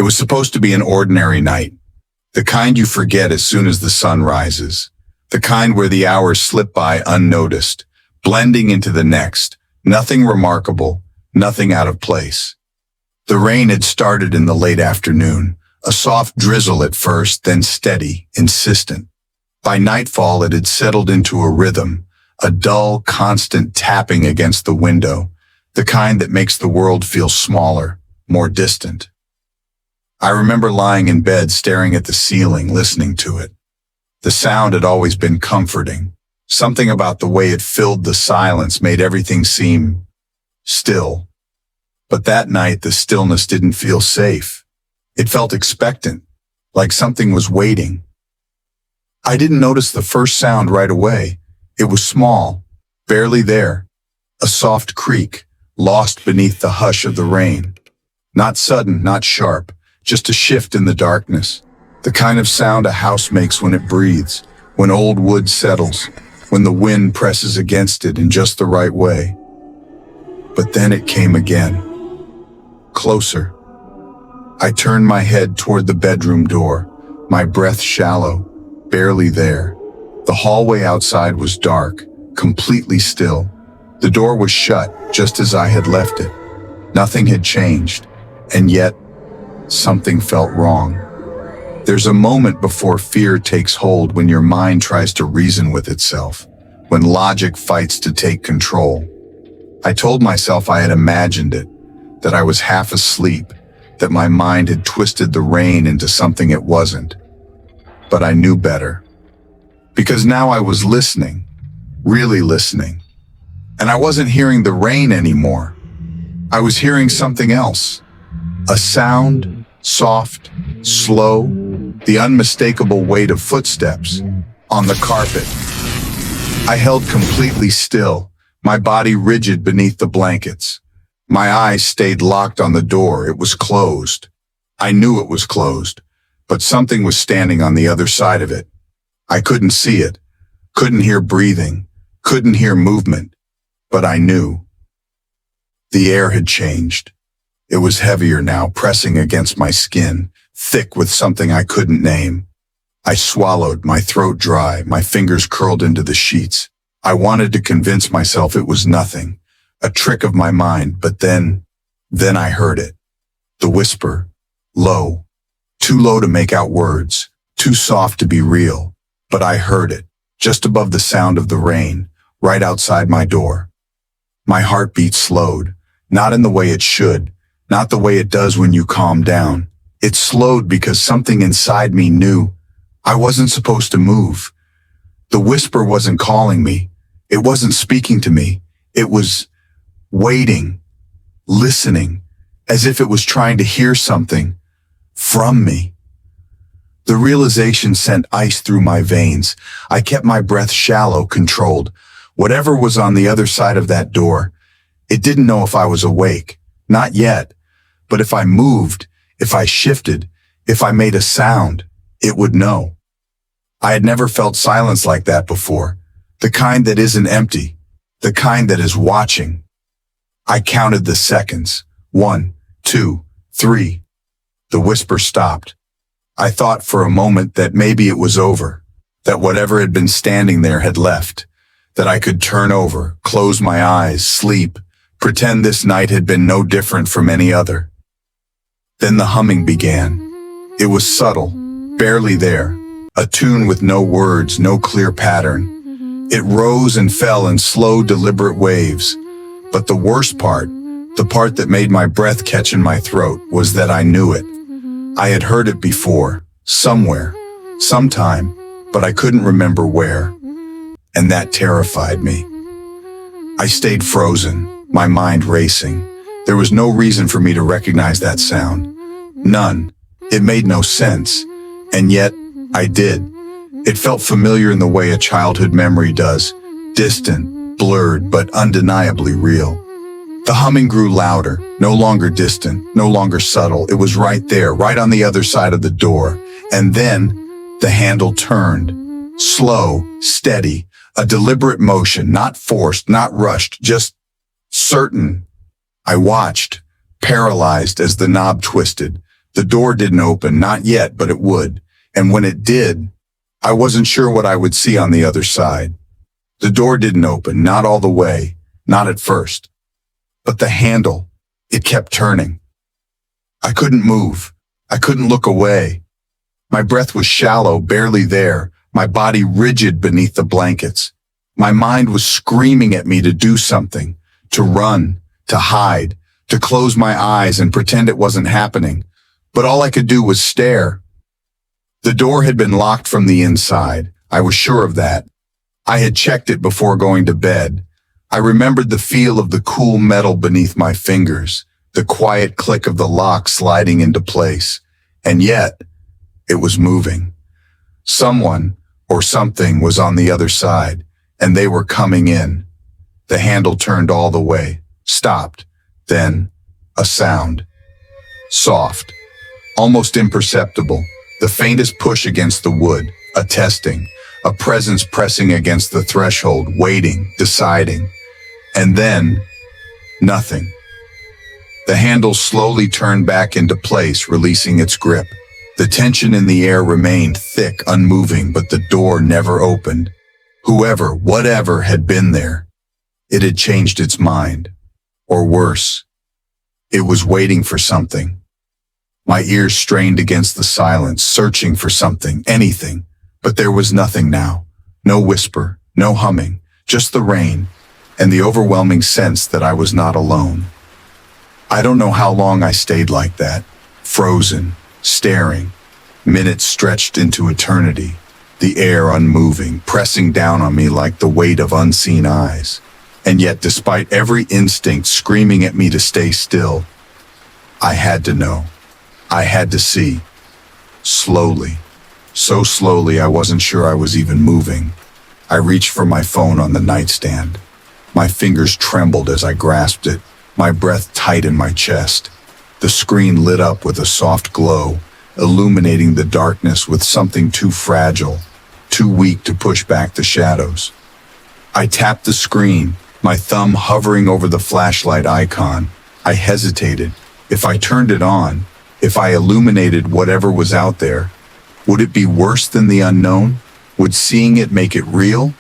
was supposed to be an ordinary night, the kind you forget as soon as the sun rises, the kind where the hours slip by unnoticed, blending into the next, nothing remarkable, nothing out of place. The rain had started in the late afternoon, a soft drizzle at first, then steady, insistent. By nightfall it had settled into a rhythm, a dull, constant tapping against the window, the kind that makes the world feel smaller, more distant. I remember lying in bed staring at the ceiling, listening to it. The sound had always been comforting. Something about the way it filled the silence made everything seem still. But that night the stillness didn't feel safe. It felt expectant, like something was waiting. I didn't notice the first sound right away. It was small, barely there. A soft creak, lost beneath the hush of the rain. Not sudden, not sharp, just a shift in the darkness. The kind of sound a house makes when it breathes, when old wood settles, when the wind presses against it in just the right way. But then it came again. Closer. I turned my head toward the bedroom door, my breath shallow, barely there. The hallway outside was dark, completely still. The door was shut, just as I had left it. Nothing had changed, and yet, something felt wrong. There's a moment before fear takes hold when your mind tries to reason with itself, when logic fights to take control. I told myself I had imagined it, that I was half asleep, that my mind had twisted the rain into something it wasn't. But I knew better. Because now I was listening, really listening. And I wasn't hearing the rain anymore. I was hearing something else. A sound, soft, slow, the unmistakable weight of footsteps on the carpet. I held completely still, my body rigid beneath the blankets. My eyes stayed locked on the door. It was closed. I knew it was closed, but something was standing on the other side of it. I couldn't see it, couldn't hear breathing, couldn't hear movement, but I knew. The air had changed. It was heavier now, pressing against my skin, thick with something I couldn't name. I swallowed, my throat dry, my fingers curled into the sheets. I wanted to convince myself it was nothing, a trick of my mind, but then I heard it. The whisper, low, too low to make out words, too soft to be real, but I heard it, just above the sound of the rain, right outside my door. My heartbeat slowed, not in the way it should, not the way it does when you calm down. It slowed because something inside me knew I wasn't supposed to move. The whisper wasn't calling me. It wasn't speaking to me. It was waiting, listening, as if it was trying to hear something from me. The realization sent ice through my veins. I kept my breath shallow, controlled. Whatever was on the other side of that door, it didn't know if I was awake. Not yet. But if I moved, if I shifted, if I made a sound, it would know. I had never felt silence like that before. The kind that isn't empty. The kind that is watching. I counted the seconds. 1, 2, 3. The whisper stopped. I thought for a moment that maybe it was over, that whatever had been standing there had left, that I could turn over, close my eyes, sleep, pretend this night had been no different from any other. Then the humming began. It was subtle, barely there, a tune with no words, no clear pattern. It rose and fell in slow, deliberate waves. But the worst part, the part that made my breath catch in my throat, was that I knew it. I had heard it before, somewhere, sometime, but I couldn't remember where. And that terrified me. I stayed frozen, my mind racing. There was no reason for me to recognize that sound. None. It made no sense. And yet, I did. It felt familiar in the way a childhood memory does. Distant, blurred, but undeniably real. The humming grew louder, no longer distant, no longer subtle. It was right there, right on the other side of the door. And then, the handle turned. Slow, steady, a deliberate motion, not forced, not rushed, just certain. I watched, paralyzed as the knob twisted, The door didn't open, not yet, but it would. And when it did, I wasn't sure what I would see on the other side. The door didn't open, not all the way, not at first. But the handle, it kept turning. I couldn't move. I couldn't look away. My breath was shallow, barely there, my body rigid beneath the blankets. My mind was screaming at me to do something, to run, to hide, to close my eyes and pretend it wasn't happening. But all I could do was stare. The door had been locked from the inside. I was sure of that. I had checked it before going to bed. I remembered the feel of the cool metal beneath my fingers, the quiet click of the lock sliding into place. And yet, it was moving. Someone or something was on the other side, and they were coming in. The handle turned all the way, stopped. Then, a sound. Soft, almost imperceptible, the faintest push against the wood, a testing, a presence pressing against the threshold, waiting, deciding. And then, nothing. The handle slowly turned back into place, releasing its grip. The tension in the air remained thick, unmoving, but the door never opened. Whoever, whatever had been there, it had changed its mind. Or worse, it was waiting for something. My ears strained against the silence, searching for something, anything. But there was nothing now. No whisper, no humming, just the rain, and the overwhelming sense that I was not alone. I don't know how long I stayed like that, frozen, staring. Minutes stretched into eternity, the air unmoving, pressing down on me like the weight of unseen eyes. And yet, despite every instinct screaming at me to stay still, I had to know. I had to see. Slowly. So slowly I wasn't sure I was even moving. I reached for my phone on the nightstand. My fingers trembled as I grasped it, my breath tight in my chest. The screen lit up with a soft glow, illuminating the darkness with something too fragile, too weak to push back the shadows. I tapped the screen, my thumb hovering over the flashlight icon. I hesitated. If I turned it on, if I illuminated whatever was out there, would it be worse than the unknown? Would seeing it make it real?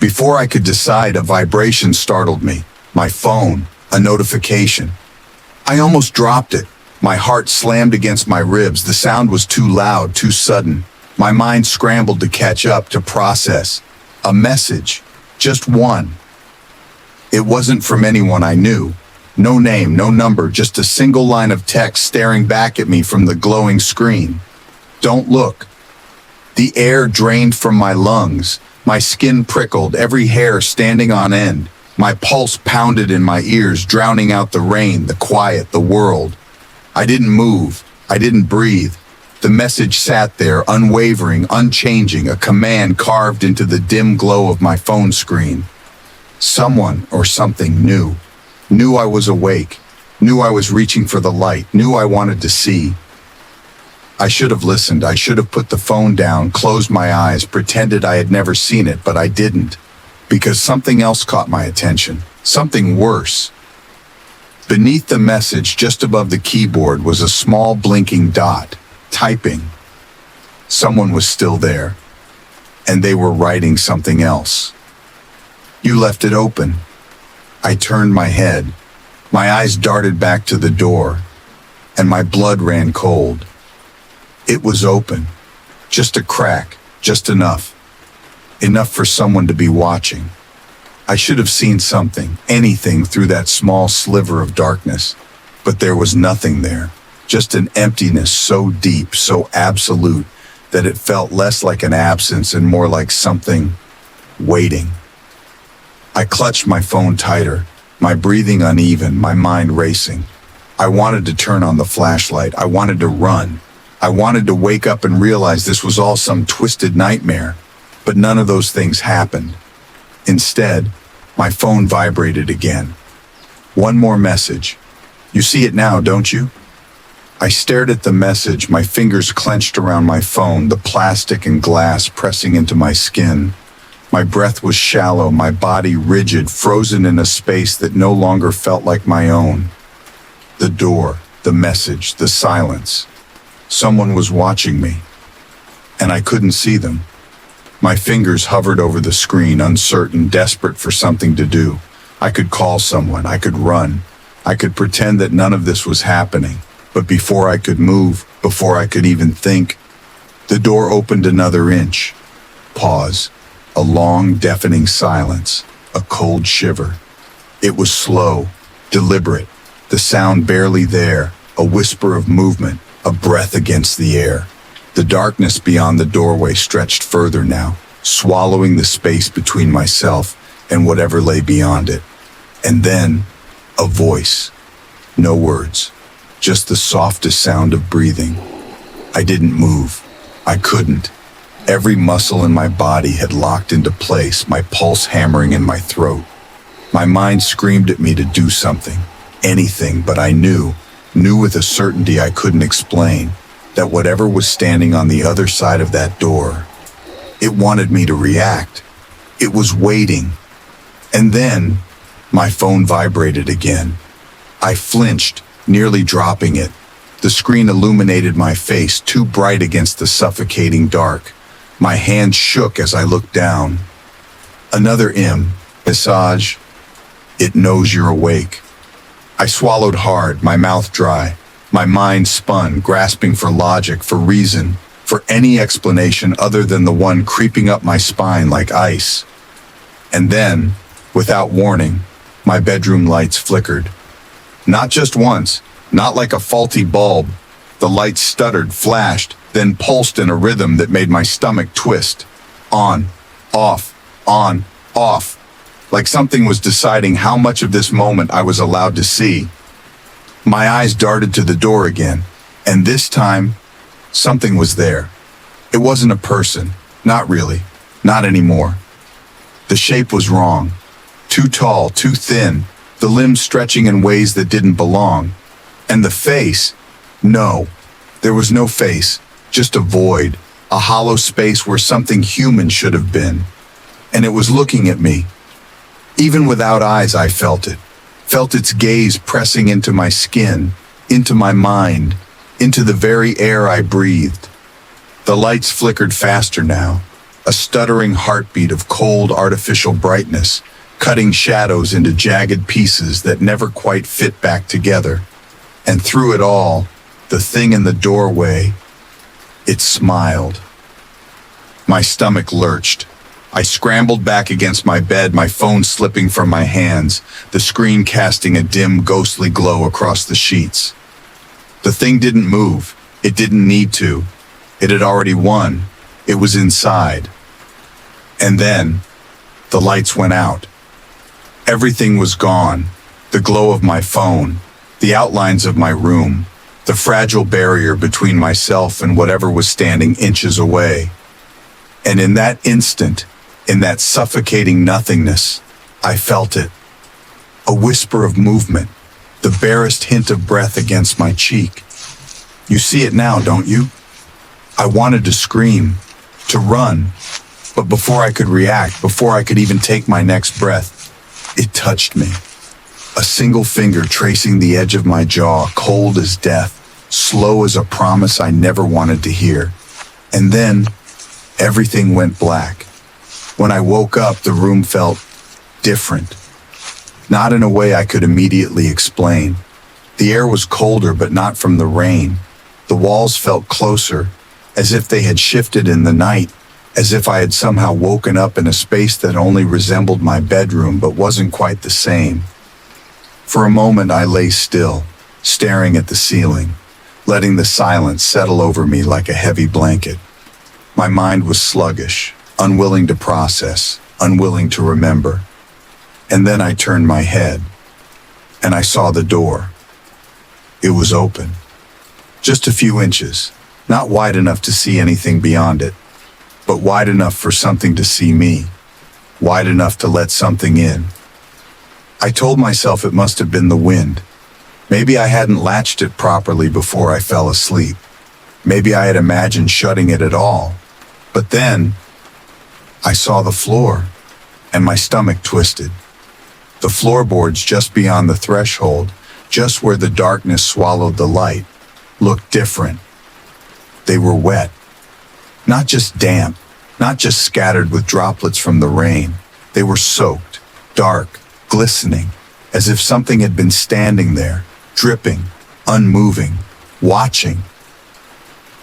Before I could decide, a vibration startled me. My phone, a notification. I almost dropped it. My heart slammed against my ribs. The sound was too loud, too sudden. My mind scrambled to catch up, to process. A message. Just one. It wasn't from anyone I knew. No name, no number, just a single line of text staring back at me from the glowing screen. Don't look. The air drained from my lungs. My skin prickled, every hair standing on end. My pulse pounded in my ears, drowning out the rain, the quiet, the world. I didn't move. I didn't breathe. The message sat there, unwavering, unchanging, a command carved into the dim glow of my phone screen. Someone or something knew I was awake, knew I was reaching for the light, knew I wanted to see. I should have listened. I should have put the phone down, closed my eyes, pretended I had never seen it, but I didn't. Because something else caught my attention. Something worse. Beneath the message, just above the keyboard, was a small blinking dot, typing. Someone was still there. And they were writing something else. You left it open. I turned my head. My eyes darted back to the door, and my blood ran cold. It was open. Just a crack, just enough. Enough for someone to be watching. I should have seen something, anything through that small sliver of darkness. But there was nothing there. Just an emptiness so deep, so absolute, that it felt less like an absence and more like something waiting. I clutched my phone tighter, my breathing uneven, my mind racing. I wanted to turn on the flashlight. I wanted to run. I wanted to wake up and realize this was all some twisted nightmare. But none of those things happened. Instead, my phone vibrated again. One more message. You see it now, don't you? I stared at the message, my fingers clenched around my phone, the plastic and glass pressing into my skin. My breath was shallow, my body rigid, frozen in a space that no longer felt like my own. The door. the message, the silence. Someone was watching me, and I couldn't see them. My fingers hovered over the screen, uncertain, desperate for something to do. I could call someone, I could run, I could pretend that none of this was happening. But before I could move, before I could even think, the door opened another inch. Pause. A long, deafening silence. A cold shiver. It was slow, deliberate, the sound barely there, a whisper of movement, a breath against the air. The darkness beyond the doorway stretched further now, swallowing the space between myself and whatever lay beyond it. And then, a voice. No words, just the softest sound of breathing. I didn't move. I couldn't. Every muscle in my body had locked into place, my pulse hammering in my throat. My mind screamed at me to do something, anything, but I knew with a certainty I couldn't explain, that whatever was standing on the other side of that door, it wanted me to react. It was waiting. And then, my phone vibrated again. I flinched, nearly dropping it. The screen illuminated my face, too bright against the suffocating dark. My hand shook as I looked down. Another message. It knows you're awake. I swallowed hard, my mouth dry. My mind spun, grasping for logic, for reason, for any explanation other than the one creeping up my spine like ice. And then, without warning, my bedroom lights flickered. Not just once, not like a faulty bulb. The lights stuttered, flashed, then pulsed in a rhythm that made my stomach twist. On, off, like something was deciding how much of this moment I was allowed to see. My eyes darted to the door again, and this time, something was there. It wasn't a person, not really, not anymore. The shape was wrong. Too tall, too thin, the limbs stretching in ways that didn't belong. And the face, no, there was no face, just a void, a hollow space where something human should have been. And it was looking at me. Even without eyes, I felt its gaze pressing into my skin, into my mind, into the very air I breathed. The lights flickered faster now, a stuttering heartbeat of cold, artificial brightness, cutting shadows into jagged pieces that never quite fit back together. And through it all, the thing in the doorway, it smiled. My stomach lurched. I scrambled back against my bed, my phone slipping from my hands, the screen casting a dim, ghostly glow across the sheets. The thing didn't move. It didn't need to. It had already won. It was inside. And then, the lights went out. Everything was gone. The glow of my phone, the outlines of my room, the fragile barrier between myself and whatever was standing inches away. And in that instant, in that suffocating nothingness, I felt it. A whisper of movement, the barest hint of breath against my cheek. You see it now, don't you? I wanted to scream, to run, but before I could react, before I could even take my next breath, it touched me. A single finger tracing the edge of my jaw, cold as death, slow as a promise I never wanted to hear. And then, everything went black. When I woke up, the room felt different. Not in a way I could immediately explain. The air was colder, but not from the rain. The walls felt closer, as if they had shifted in the night, as if I had somehow woken up in a space that only resembled my bedroom but wasn't quite the same. For a moment I lay still, staring at the ceiling, letting the silence settle over me like a heavy blanket. My mind was sluggish, unwilling to process, unwilling to remember. And then I turned my head, and I saw the door. It was open. Just a few inches, not wide enough to see anything beyond it, but wide enough for something to see me, wide enough to let something in. I told myself it must have been the wind. Maybe I hadn't latched it properly before I fell asleep. Maybe I had imagined shutting it at all. But then, I saw the floor, and my stomach twisted. The floorboards just beyond the threshold, just where the darkness swallowed the light, looked different. They were wet. Not just damp, not just scattered with droplets from the rain. They were soaked, dark, glistening, as if something had been standing there, dripping, unmoving, watching.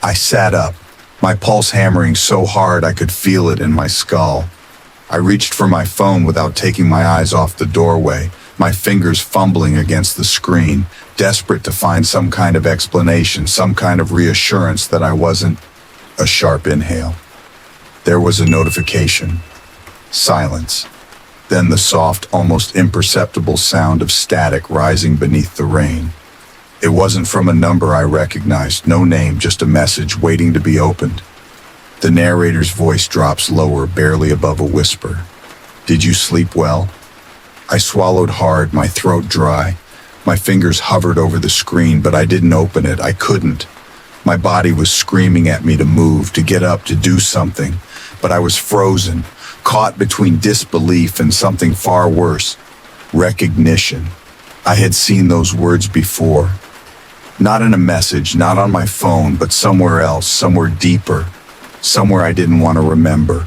I sat up, my pulse hammering so hard I could feel it in my skull. I reached for my phone without taking my eyes off the doorway, my fingers fumbling against the screen, desperate to find some kind of explanation, some kind of reassurance that I wasn't. A sharp inhale. There was a notification. Silence. Then the soft, almost imperceptible sound of static rising beneath the rain. It wasn't from a number I recognized, no name, just a message waiting to be opened. The narrator's voice drops lower, barely above a whisper. "Did you sleep well?" I swallowed hard, my throat dry. My fingers hovered over the screen, but I didn't open it. I couldn't. My body was screaming at me to move, to get up, to do something. But I was frozen, caught between disbelief and something far worse. Recognition. I had seen those words before. Not in a message, not on my phone, but somewhere else, somewhere deeper. Somewhere I didn't want to remember.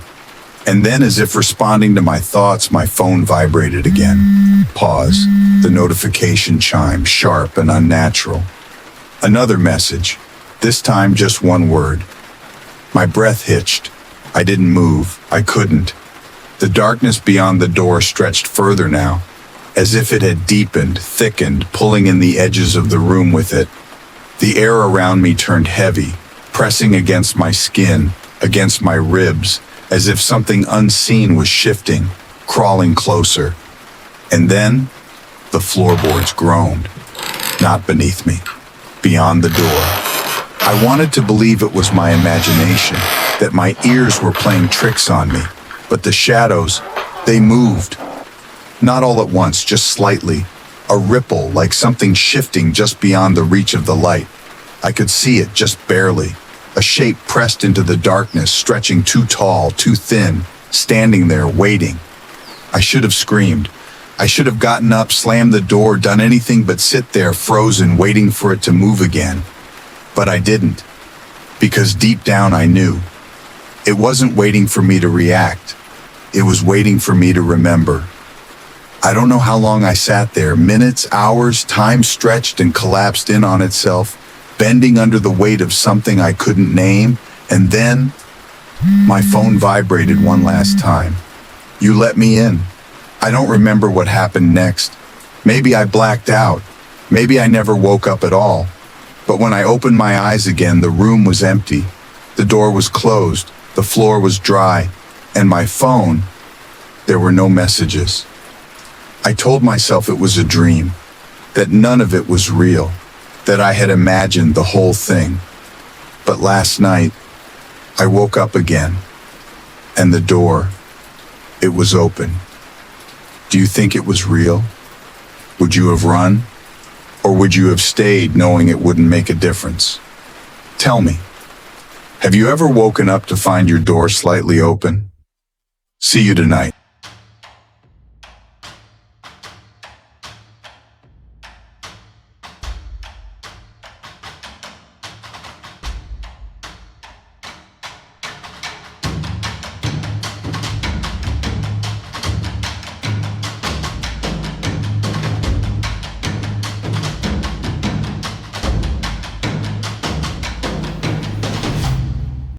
And then, as if responding to my thoughts, my phone vibrated again. Pause. The notification chimed, sharp and unnatural. Another message. This time just one word. My breath hitched. I didn't move. I couldn't. The darkness beyond the door stretched further now, as if it had deepened, thickened, pulling in the edges of the room with it. The air around me turned heavy, pressing against my skin, against my ribs, as if something unseen was shifting, crawling closer. And then, the floorboards groaned. Not beneath me, beyond the door. I wanted to believe it was my imagination, that my ears were playing tricks on me, but the shadows, they moved. Not all at once, just slightly, a ripple like something shifting just beyond the reach of the light. I could see it just barely, a shape pressed into the darkness, stretching too tall, too thin, standing there waiting. I should have screamed. I should have gotten up, slammed the door, done anything but sit there frozen, waiting for it to move again. But I didn't, because deep down I knew. It wasn't waiting for me to react. It was waiting for me to remember. I don't know how long I sat there, minutes, hours, time stretched and collapsed in on itself, bending under the weight of something I couldn't name, and then my phone vibrated one last time. You let me in. I don't remember what happened next. Maybe I blacked out. Maybe I never woke up at all. But when I opened my eyes again, the room was empty. The door was closed, the floor was dry, and my phone, there were no messages. I told myself it was a dream, that none of it was real, that I had imagined the whole thing. But last night, I woke up again, and the door, it was open. Do you think it was real? Would you have run? Or would you have stayed knowing it wouldn't make a difference? Tell me, have you ever woken up to find your door slightly open? See you tonight.